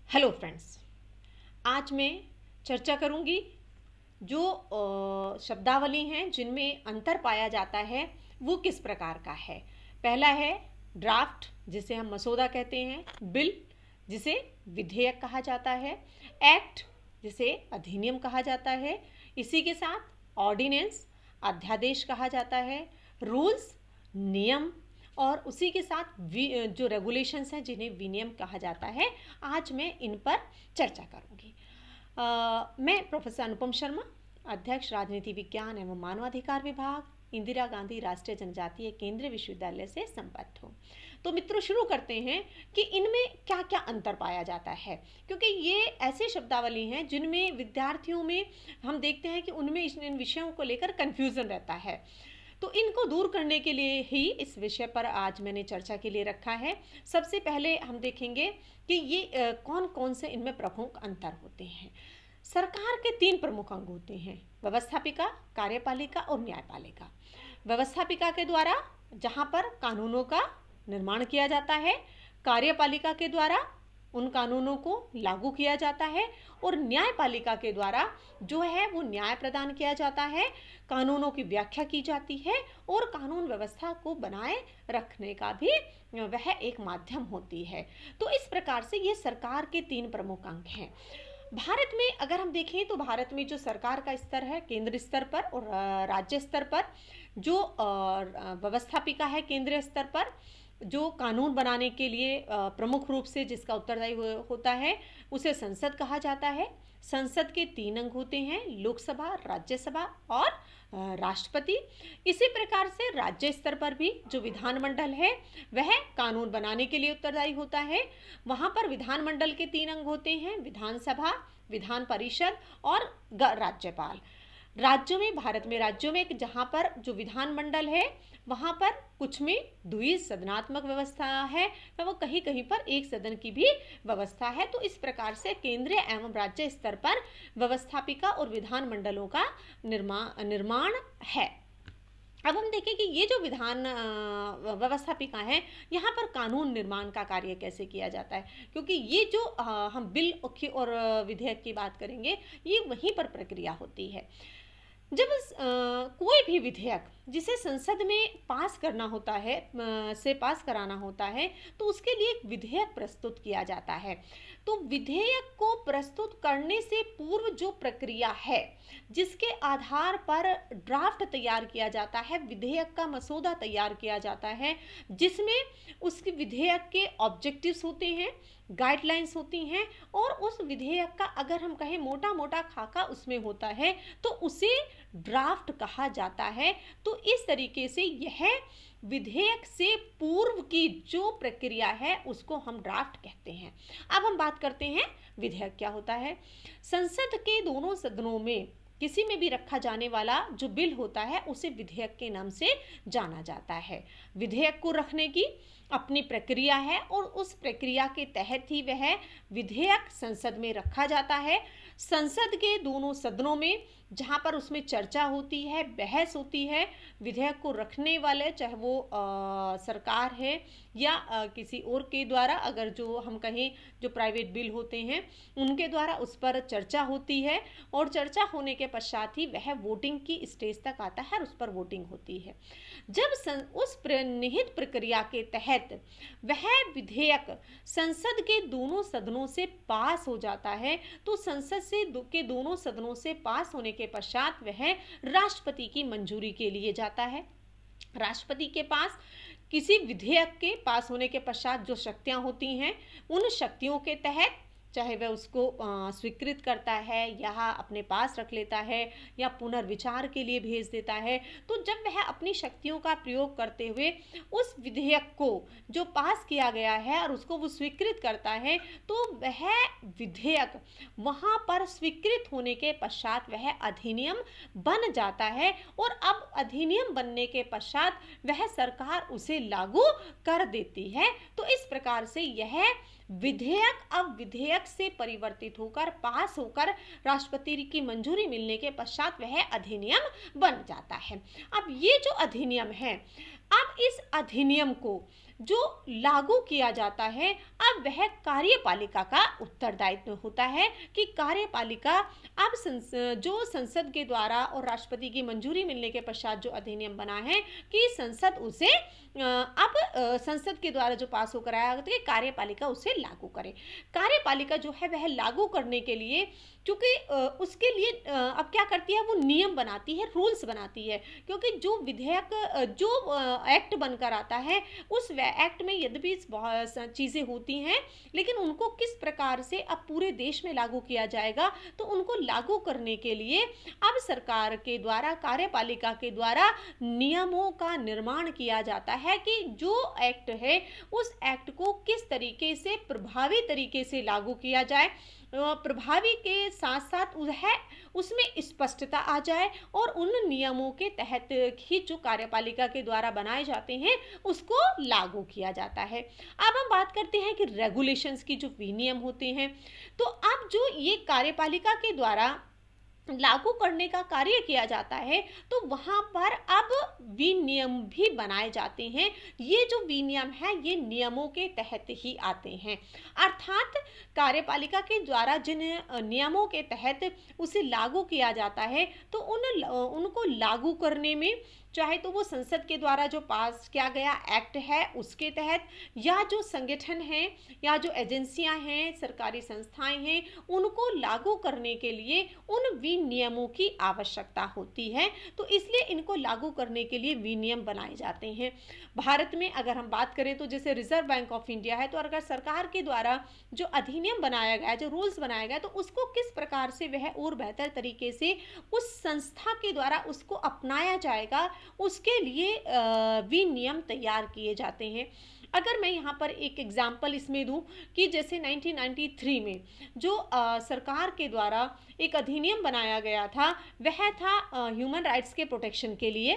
Hello friends, आज मैं चर्चा करूंगी जो शब्दावली हैं जिनमें अंतर पाया जाता है वो किस प्रकार का है। पहला है ड्राफ्ट, जिसे हम मसौदा कहते हैं। बिल, जिसे विधेयक कहा जाता है। एक्ट, जिसे अधिनियम कहा जाता है। इसी के साथ ऑर्डिनेंस, अध्यादेश कहा जाता है। रूल्स, नियम, और उसी के साथ जो रेगुलेशंस हैं जिन्हें विनियम कहा जाता है। आज मैं इन पर चर्चा करूंगी। मैं प्रोफेसर अनुपम शर्मा, अध्यक्ष राजनीति विज्ञान एवं मानवाधिकार विभाग, इंदिरा गांधी राष्ट्रीय जनजातीय केंद्रीय विश्वविद्यालय से संबद्ध हूँ। तो मित्रों, शुरू करते हैं कि इनमें क्या क्या अंतर पाया जाता है, क्योंकि ये ऐसे शब्दावली हैं जिनमें विद्यार्थियों में हम देखते हैं कि उनमें इन विषयों को लेकर कन्फ्यूज़न रहता है। तो इनको दूर करने के लिए ही इस विषय पर आज मैंने चर्चा के लिए रखा है। सबसे पहले हम देखेंगे कि ये कौन कौन से इनमें प्रमुख अंतर होते हैं। सरकार के 3 प्रमुख अंग होते हैं: व्यवस्थापिका, कार्यपालिका और न्यायपालिका। व्यवस्थापिका के द्वारा जहाँ पर कानूनों का निर्माण किया जाता है, कार्यपालिका के द्वारा उन कानूनों को लागू किया जाता है, और न्यायपालिका के द्वारा जो है वो न्याय प्रदान किया जाता है, कानूनों की व्याख्या की जाती है और कानून व्यवस्था को बनाए रखने का भी वह एक माध्यम होती है। तो इस प्रकार से ये सरकार के 3 प्रमुख अंग हैं। भारत में अगर हम देखें तो भारत में जो सरकार का स्तर है केंद्र स्तर पर और राज्य स्तर पर, जो व्यवस्थापिका है केंद्रीय स्तर पर, जो कानून बनाने के लिए प्रमुख रूप से जिसका उत्तरदायी होता है उसे संसद कहा जाता है। संसद के 3 अंग होते हैं: लोकसभा, राज्यसभा और राष्ट्रपति। इसी प्रकार से राज्य स्तर पर भी जो विधानमंडल है वह कानून बनाने के लिए उत्तरदायी होता है। वहाँ पर विधानमंडल के 3 अंग होते हैं: विधानसभा, विधान परिषद और राज्यपाल। राज्यों में, भारत में राज्यों में जहाँ पर जो विधानमंडल है वहाँ पर कुछ में द्विसदनात्मक व्यवस्था है, तो वो कहीं कहीं पर एक सदन की भी व्यवस्था है। तो इस प्रकार से केंद्रीय एवं राज्य स्तर पर व्यवस्थापिका और विधानमंडलों का निर्माण है। अब हम देखें कि ये जो विधान व्यवस्थापिका है, यहाँ पर कानून निर्माण का कार्य कैसे किया जाता है, क्योंकि ये जो हम बिल और विधेयक की बात करेंगे, ये वहीं पर प्रक्रिया होती है। जब कोई भी विधेयक जिसे संसद में पास करना होता है से पास कराना होता है, तो उसके लिए एक विधेयक प्रस्तुत किया जाता है। तो विधेयक को प्रस्तुत करने से पूर्व जो प्रक्रिया है जिसके आधार पर ड्राफ्ट तैयार किया जाता है, विधेयक का मसौदा तैयार किया जाता है, जिसमें उसके विधेयक के ऑब्जेक्टिव्स होते हैं, गाइडलाइंस होती हैं, और उस विधेयक का अगर हम कहें मोटा मोटा खाका उसमें होता है तो उसे ड्राफ्ट कहा जाता है। तो इस तरीके से यह विधेयक से पूर्व की जो प्रक्रिया है उसको हम ड्राफ्ट कहते हैं। अब हम बात करते हैं विधेयक क्या होता है। संसद के दोनों सदनों में किसी में भी रखा जाने वाला जो बिल होता है उसे विधेयक के नाम से जाना जाता है। विधेयक को रखने की अपनी प्रक्रिया है और उस प्रक्रिया के तहत ही वह विधेयक संसद में रखा जाता है। संसद के दोनों सदनों में जहाँ पर उसमें चर्चा होती है, बहस होती है, विधेयक को रखने वाले चाहे वो सरकार है या किसी और के द्वारा, अगर जो हम कहें जो प्राइवेट बिल होते हैं उनके द्वारा उस पर चर्चा होती है, और चर्चा होने के पश्चात ही वह वोटिंग की स्टेज तक आता है और उस पर वोटिंग होती है। जब उस निहित प्रक्रिया के तहत वह विधेयक संसद के दोनों सदनों से पास हो जाता है, तो संसद के दोनों सदनों से पास होने के पश्चात वह राष्ट्रपति की मंजूरी के लिए जाता है। राष्ट्रपति के पास किसी विधेयक के पास होने के पश्चात जो शक्तियां होती हैं, उन शक्तियों के तहत चाहे वह उसको स्वीकृत करता है या अपने पास रख लेता है या पुनर्विचार के लिए भेज देता है, तो जब वह अपनी शक्तियों का प्रयोग करते हुए उस विधेयक को जो पास किया गया है और उसको वो स्वीकृत करता है, तो वह विधेयक वहाँ पर स्वीकृत होने के पश्चात वह अधिनियम बन जाता है, और अब अधिनियम बनने के पश्चात वह सरकार उसे लागू कर देती है। तो इस प्रकार से यह विधेयक अब विधेयक से परिवर्तित होकर पास होकर राष्ट्रपति की मंजूरी मिलने के पश्चात वह अधिनियम बन जाता है। अब ये जो अधिनियम है, अब इस अधिनियम को जो लागू किया जाता है, अब वह कार्यपालिका का उत्तरदायित्व होता है कि कार्यपालिका अब जो संसद के द्वारा और राष्ट्रपति की मंजूरी मिलने के पश्चात जो अधिनियम बना है कि संसद उसे अब संसद के द्वारा जो पास होकर आया तो कार्यपालिका उसे लागू करे। कार्यपालिका जो है वह लागू करने के लिए, क्योंकि उसके लिए अब क्या करती है, वो नियम बनाती है, रूल्स बनाती है, क्योंकि जो विधेयक जो एक्ट बनकर आता है उस एक्ट में यद्यपि बहुत चीज़ें होती हैं, लेकिन उनको किस प्रकार से अब पूरे देश में लागू किया जाएगा, तो उनको लागू करने के लिए अब सरकार के द्वारा, कार्यपालिका के द्वारा नियमों का निर्माण किया जाता है कि जो एक्ट है उस एक्ट को किस तरीके से प्रभावी तरीके से लागू किया जाए, प्रभावी के साथ साथ उसमें स्पष्टता आ जाए और उन नियमों के तहत ही जो कार्यपालिका के द्वारा बनाए जाते हैं उसको लागू किया जाता है। अब हम बात करते हैं कि रेगुलेशंस की जो विनियम होते हैं, तो अब जो ये कार्यपालिका के द्वारा लागू करने का कार्य किया जाता है तो वहाँ पर अब विनियम भी बनाए जाते हैं। ये जो विनियम है ये नियमों के तहत ही आते हैं, अर्थात कार्यपालिका के द्वारा जिन नियमों के तहत उसे लागू किया जाता है तो उनको लागू करने में, चाहे तो वो संसद के द्वारा जो पास किया गया एक्ट है उसके तहत, या जो संगठन हैं या जो एजेंसियां हैं, सरकारी संस्थाएं हैं, उनको लागू करने के लिए उन विनियमों की आवश्यकता होती है। तो इसलिए इनको लागू करने के लिए विनियम बनाए जाते हैं। भारत में अगर हम बात करें तो जैसे रिजर्व बैंक ऑफ इंडिया है, तो अगर सरकार के द्वारा जो अधिनियम बनाया गया, जो रूल्स बनाया गया, तो उसको किस प्रकार से वह और बेहतर तरीके से उस संस्था के द्वारा उसको अपनाया जाएगा, उसके लिए विनियम तैयार किए जाते हैं। अगर मैं यहाँ पर एक एग्जाम्पल इसमें दूँ कि जैसे 1993 में जो सरकार के द्वारा एक अधिनियम बनाया गया था, वह था ह्यूमन राइट्स के प्रोटेक्शन के लिए,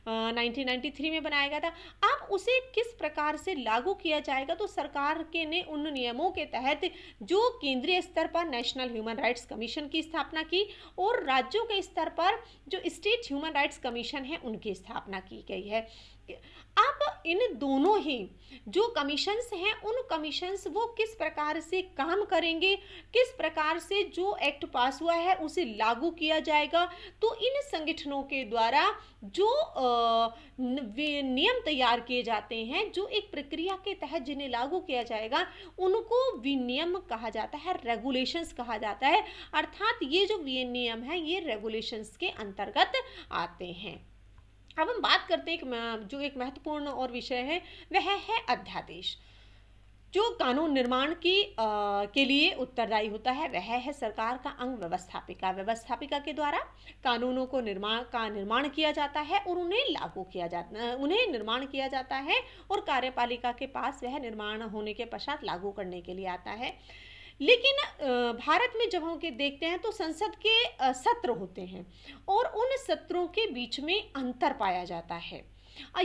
1993 में बनाया गया था। अब उसे किस प्रकार से लागू किया जाएगा, तो सरकार के ने उन नियमों के तहत जो केंद्रीय स्तर पर नेशनल ह्यूमन राइट्स कमीशन की स्थापना की और राज्यों के स्तर पर जो स्टेट ह्यूमन राइट्स कमीशन है उनकी स्थापना की गई है। अब इन दोनों ही जो कमीशंस हैं, उन कमीशंस वो किस प्रकार से काम करेंगे, किस प्रकार से जो एक्ट पास हुआ है उसे लागू किया जाएगा, तो इन संगठनों के द्वारा जो नियम तैयार किए जाते हैं, जो एक प्रक्रिया के तहत जिन्हें लागू किया जाएगा, उनको विनियम कहा जाता है, रेगुलेशंस कहा जाता है। अर्थात ये जो विनियम है ये रेगुलेशंस के अंतर्गत आते हैं। अब हम बात करते हैं जो एक महत्वपूर्ण और विषय है वह है अध्यादेश। जो कानून निर्माण के लिए उत्तरदायी होता है वह है सरकार का अंग व्यवस्थापिका। व्यवस्थापिका के द्वारा कानूनों को निर्माण किया जाता है और उन्हें निर्माण किया जाता है और कार्यपालिका के पास वह निर्माण होने के पश्चात लागू करने के लिए आता है। लेकिन भारत में जब हम देखते हैं तो संसद के सत्र होते हैं और उन सत्रों के बीच में अंतर पाया जाता है।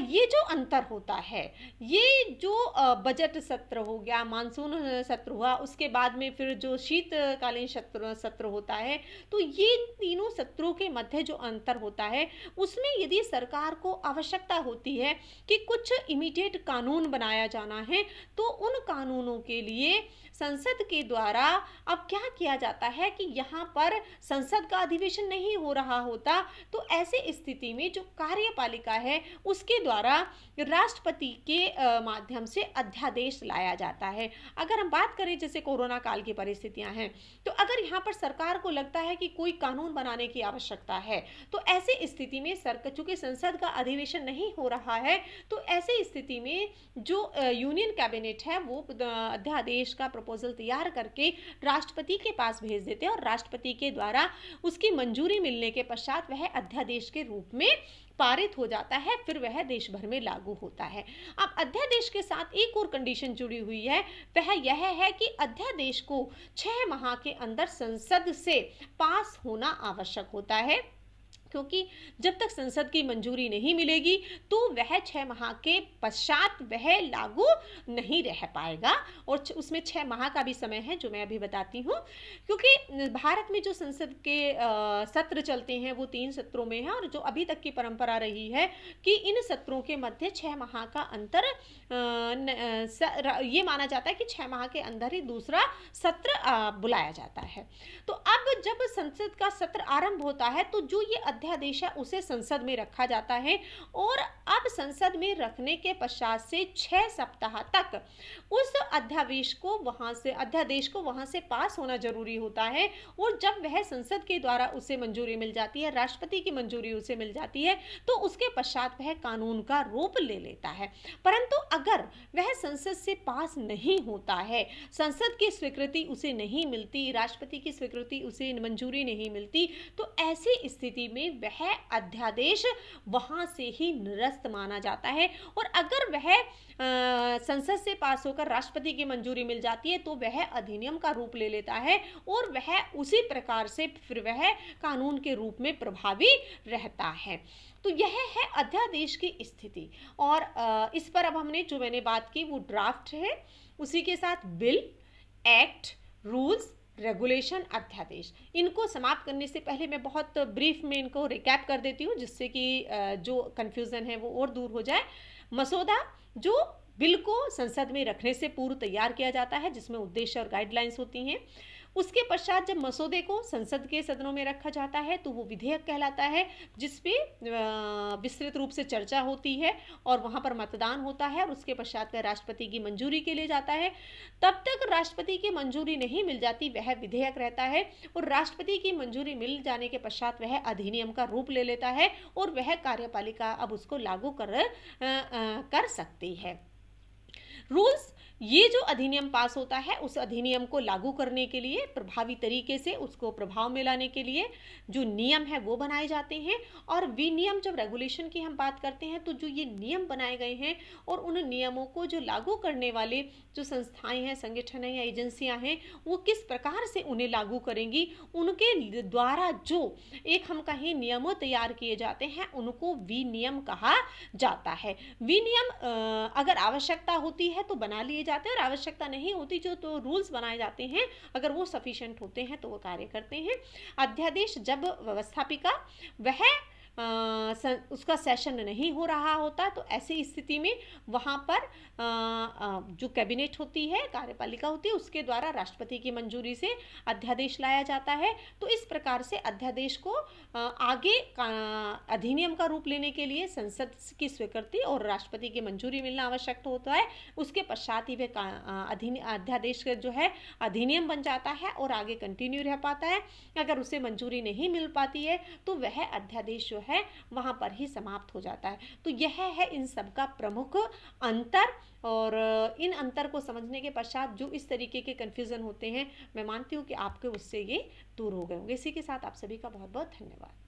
ये जो अंतर होता है, ये जो बजट सत्र हो गया, मानसून सत्र हुआ, उसके बाद में फिर जो शीतकालीन सत्र होता है, तो ये तीनों सत्रों के मध्य जो अंतर होता है उसमें यदि सरकार को आवश्यकता होती है कि कुछ इमीडिएट कानून बनाया जाना है तो उन कानूनों के लिए संसद के द्वारा अब क्या किया जाता है कि यहाँ पर संसद का अधिवेशन नहीं हो रहा होता, तो ऐसे स्थिति में जो कार्यपालिका है उसके द्वारा राष्ट्रपति के माध्यम से अध्यादेश लाया जाता है। अगर हम बात करें जैसे कोरोना काल की परिस्थितियां हैं, तो अगर यहाँ पर सरकार को लगता है कि कोई कानून बनाने की आवश्यकता है, तो ऐसे स्थिति में चूंकि संसद का अधिवेशन नहीं हो रहा है, तो ऐसे स्थिति में जो यूनियन कैबिनेट है वो अध्यादेश का प्रपोजल तैयार करके राष्ट्रपति के पास भेज देते हैं और राष्ट्रपति के द्वारा उसकी मंजूरी मिलने के पश्चात वह अध्यादेश के रूप में पारित हो जाता है, फिर वह देश भर में लागू होता है। अब अध्यादेश के साथ एक और कंडीशन जुड़ी हुई है, वह यह है कि अध्यादेश को 6 माह के अंदर संसद से पास होना आवश्यक होता है। क्योंकि जब तक संसद की मंजूरी नहीं मिलेगी तो वह 6 माह के पश्चात वह लागू नहीं रह पाएगा, और उसमें 6 माह का भी समय है जो मैं अभी बताती हूँ। क्योंकि भारत में जो संसद के सत्र चलते हैं वो 3 सत्रों में है, और जो अभी तक की परंपरा रही है कि इन सत्रों के मध्य 6 माह का अंतर ये माना जाता है कि 6 माह के अंदर ही दूसरा सत्र बुलाया जाता है। तो अब जब संसद का सत्र आरंभ होता है तो जो ये अध्यादेश है उसे संसद में रखा जाता है, और अब संसद में रखने के पश्चात से 6 सप्ताह तक उस अध्यादेश को वहां से पास होना जरूरी होता है, और जब वह संसद के द्वारा उसे मंजूरी मिल जाती है, राष्ट्रपति की मंजूरी उसे मिल जाती है, तो उसके पश्चात वह कानून का रूप ले लेता है। परंतु अगर वह संसद से पास नहीं होता है, संसद की स्वीकृति उसे नहीं मिलती, राष्ट्रपति की स्वीकृति उसे मंजूरी नहीं मिलती, तो ऐसी स्थिति में वह अध्यादेश वहां से ही निरस्त माना जाता है। और अगर वह संसद से पास होकर राष्ट्रपति की मंजूरी मिल जाती है तो वह अधिनियम का रूप ले लेता है, और वह उसी प्रकार से फिर वह कानून के रूप में प्रभावी रहता है। तो यह है अध्यादेश की स्थिति। और इस पर अब हमने जो मैंने बात की वो ड्राफ्ट है, उसी के साथ बिल, एक्ट, रूल्स, रेगुलेशन, अध्यादेश, इनको समाप्त करने से पहले मैं बहुत ब्रीफ में इनको रिकैप कर देती हूँ, जिससे कि जो कन्फ्यूज़न है वो और दूर हो जाए। मसौदा जो बिल को संसद में रखने से पूर्व तैयार किया जाता है, जिसमें उद्देश्य और गाइडलाइंस होती हैं। उसके पश्चात जब मसौदे को संसद के सदनों में रखा जाता है तो वो विधेयक कहलाता है, जिसपे विस्तृत रूप से चर्चा होती है और वहाँ पर मतदान होता है, और उसके पश्चात वह राष्ट्रपति की मंजूरी के लिए जाता है। तब तक राष्ट्रपति की मंजूरी नहीं मिल जाती, वह विधेयक रहता है, और राष्ट्रपति की मंजूरी मिल जाने के पश्चात वह अधिनियम का रूप ले लेता है, और वह कार्यपालिका अब उसको लागू कर सकती है। रूल्स, ये जो अधिनियम पास होता है उस अधिनियम को लागू करने के लिए, प्रभावी तरीके से उसको प्रभाव में लाने के लिए जो नियम है वो बनाए जाते हैं। और विनियम, जब रेगुलेशन की हम बात करते हैं तो जो ये नियम बनाए गए हैं और उन नियमों को जो लागू करने वाले जो संस्थाएं हैं, संगठन हैं या एजेंसियां हैं, वो किस प्रकार से उन्हें लागू करेंगी, उनके द्वारा जो एक हम कहें नियमों तैयार किए जाते हैं उनको विनियम कहा जाता है। विनियम अगर आवश्यकता होती है तो बना लिए जाते हैं, और आवश्यकता नहीं होती जो तो रूल्स बनाए जाते हैं अगर वो सफिशिएंट होते हैं तो वो कार्य करते हैं। अध्यादेश, जब व्यवस्थापिका वह उसका सेशन नहीं हो रहा होता तो ऐसी स्थिति में वहाँ पर जो कैबिनेट होती है, कार्यपालिका होती है, उसके द्वारा राष्ट्रपति की मंजूरी से अध्यादेश लाया जाता है। तो इस प्रकार से अध्यादेश को आगे अधिनियम का रूप लेने के लिए संसद की स्वीकृति और राष्ट्रपति की मंजूरी मिलना आवश्यक होता है। उसके पश्चात ही वह अध्यादेश जो है अधिनियम बन जाता है और आगे कंटिन्यू रह पाता है। अगर उसे मंजूरी नहीं मिल पाती है तो वह अध्यादेश जो है वहाँ पर ही समाप्त हो जाता है। तो यह है इन सब का प्रमुख अंतर, और इन अंतर को समझने के पश्चात जो इस तरीके के कन्फ्यूज़न होते हैं, मैं मानती हूँ कि आपके उससे ये दूर हो गए होंगे। इसी के साथ आप सभी का बहुत बहुत धन्यवाद।